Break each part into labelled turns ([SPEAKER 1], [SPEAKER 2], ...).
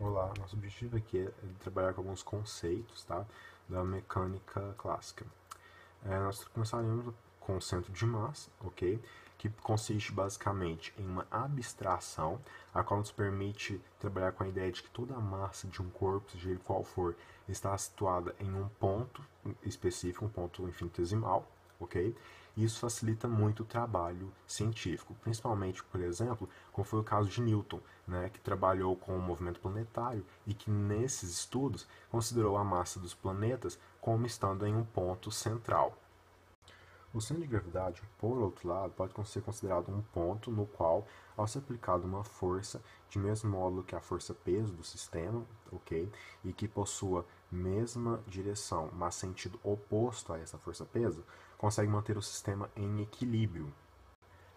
[SPEAKER 1] Olá, nosso objetivo aqui é trabalhar com alguns conceitos, tá, da mecânica clássica. Nós começaremos com o centro de massa, ok? Que consiste basicamente em uma abstração, a qual nos permite trabalhar com a ideia de que toda a massa de um corpo, seja ele qual for, está situada em um ponto específico, um ponto infinitesimal, ok? Isso facilita muito o trabalho científico, principalmente, por exemplo, como foi o caso de Newton, né, que trabalhou com o movimento planetário e que nesses estudos considerou a massa dos planetas como estando em um ponto central. O centro de gravidade, por outro lado, pode ser considerado um ponto no qual, ao ser aplicada uma força, de mesmo modo que a força-peso do sistema, ok, e que possua mesma direção, mas sentido oposto a essa força-peso, consegue manter o sistema em equilíbrio.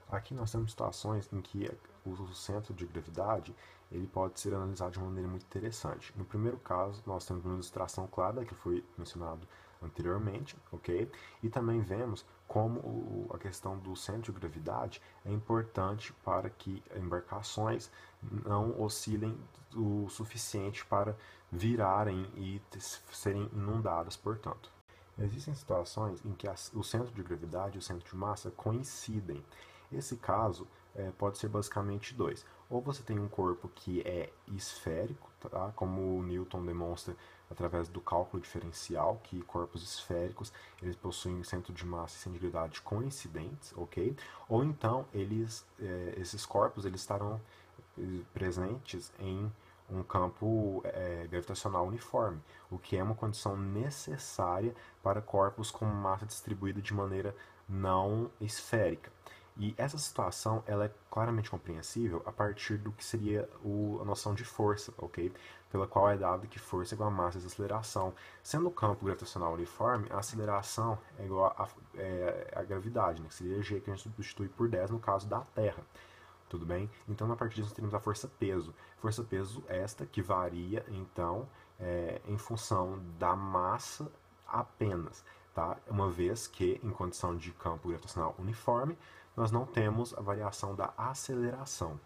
[SPEAKER 1] Aqui nós temos situações em que o centro de gravidade ele pode ser analisado de uma maneira muito interessante. No primeiro caso, nós temos uma ilustração clara que foi mencionado anteriormente, ok? E também vemos como a questão do centro de gravidade é importante para que embarcações não oscilem o suficiente para virarem e serem inundadas, portanto. Existem situações em que o centro de gravidade e o centro de massa coincidem. Esse caso pode ser basicamente dois. Ou você tem um corpo que é esférico, tá? Como o Newton demonstra através do cálculo diferencial, que corpos esféricos eles possuem centro de massa e centro de gravidade coincidentes, ok? Ou então esses corpos eles estarão presentes em um campo gravitacional uniforme, o que é uma condição necessária para corpos com massa distribuída de maneira não esférica. E essa situação ela é claramente compreensível a partir do que seria a noção de força, ok? Pela qual é dado que força é igual a massa vezes aceleração. Sendo o campo gravitacional uniforme, a aceleração é igual a gravidade, né? Que seria G, que a gente substitui por 10 no caso da Terra. Tudo bem? Então, a partir disso, nós teremos a força-peso. Força-peso esta que varia, então, em função da massa apenas, tá? Uma vez que, em condição de campo gravitacional uniforme, nós não temos a variação da aceleração.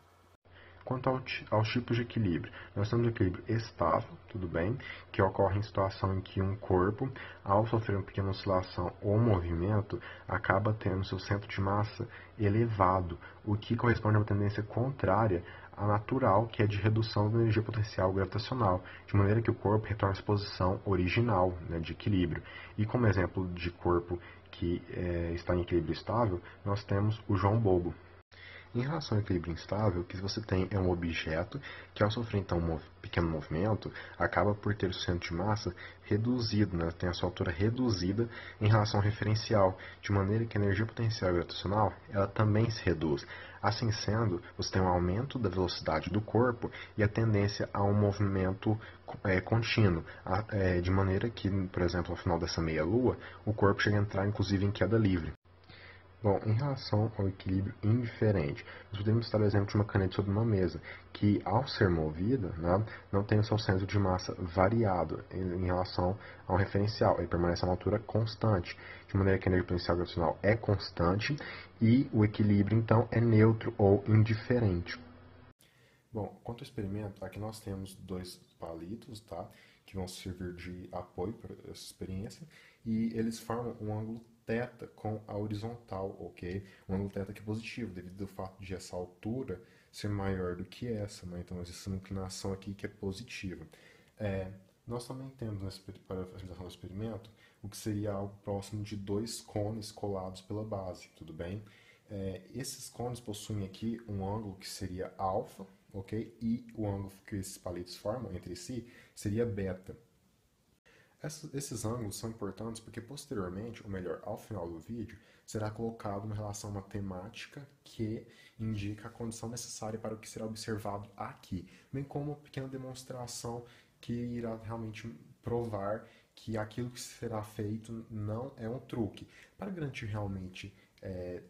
[SPEAKER 1] Quanto aos tipos de equilíbrio, nós temos o equilíbrio estável, tudo bem, que ocorre em situação em que um corpo, ao sofrer uma pequena oscilação ou movimento, acaba tendo seu centro de massa elevado, o que corresponde a uma tendência contrária à natural, que é de redução da energia potencial gravitacional, de maneira que o corpo retorna à sua posição original, né, de equilíbrio. E como exemplo de corpo que está em equilíbrio estável, nós temos o João Bobo. Em relação ao equilíbrio instável, o que você tem é um objeto que, ao sofrer então um pequeno movimento, acaba por ter o centro de massa reduzido, né? Tem a sua altura reduzida em relação ao referencial, de maneira que a energia potencial gravitacional ela também se reduz. Assim sendo, você tem um aumento da velocidade do corpo e a tendência a um movimento contínuo, de maneira que, por exemplo, ao final dessa meia-lua, o corpo chega a entrar inclusive em queda livre. Bom, em relação ao equilíbrio indiferente, nós podemos citar o exemplo de uma caneta sobre uma mesa, que ao ser movida, né, não tem o seu centro de massa variado em relação ao referencial, ele permanece a uma altura constante, de maneira que a energia potencial gravitacional é constante e o equilíbrio então é neutro ou indiferente. Bom, quanto ao experimento, aqui nós temos dois palitos, tá? Que vão servir de apoio para essa experiência e eles formam um ângulo θ com a horizontal, ok? Um ângulo θ que é positivo, devido ao fato de essa altura ser maior do que essa, né? Então existe uma inclinação aqui que é positiva. É, nós também temos para a realização do experimento o que seria algo próximo de dois cones colados pela base, tudo bem? Esses cones possuem aqui um ângulo que seria alfa, ok? E o ângulo que esses palitos formam entre si seria beta. Esses ângulos são importantes porque posteriormente, ou melhor, ao final do vídeo, será colocado uma relação matemática que indica a condição necessária para o que será observado aqui, bem como uma pequena demonstração que irá realmente provar que aquilo que será feito não é um truque. Para garantir realmente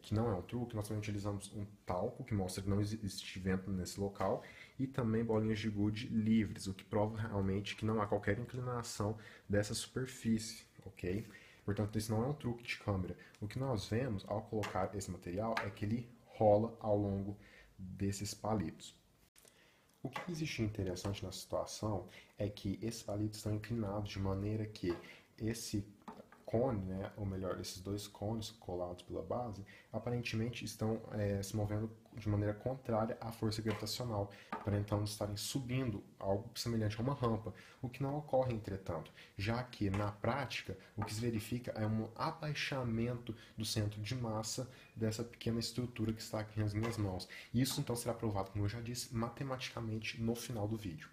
[SPEAKER 1] que não é um truque, nós também utilizamos um talco que mostra que não existe vento nesse local e também bolinhas de gude livres, o que prova realmente que não há qualquer inclinação dessa superfície, ok? Portanto, isso não é um truque de câmera. O que nós vemos ao colocar esse material é que ele rola ao longo desses palitos. O que existe interessante na situação é que esses palitos estão inclinados de maneira que esse cone, né, ou melhor, esses dois cones colados pela base, aparentemente estão se movendo de maneira contrária à força gravitacional, para então estarem subindo, algo semelhante a uma rampa, o que não ocorre, entretanto, já que na prática o que se verifica é um abaixamento do centro de massa dessa pequena estrutura que está aqui nas minhas mãos. Isso então será provado, como eu já disse, matematicamente no final do vídeo.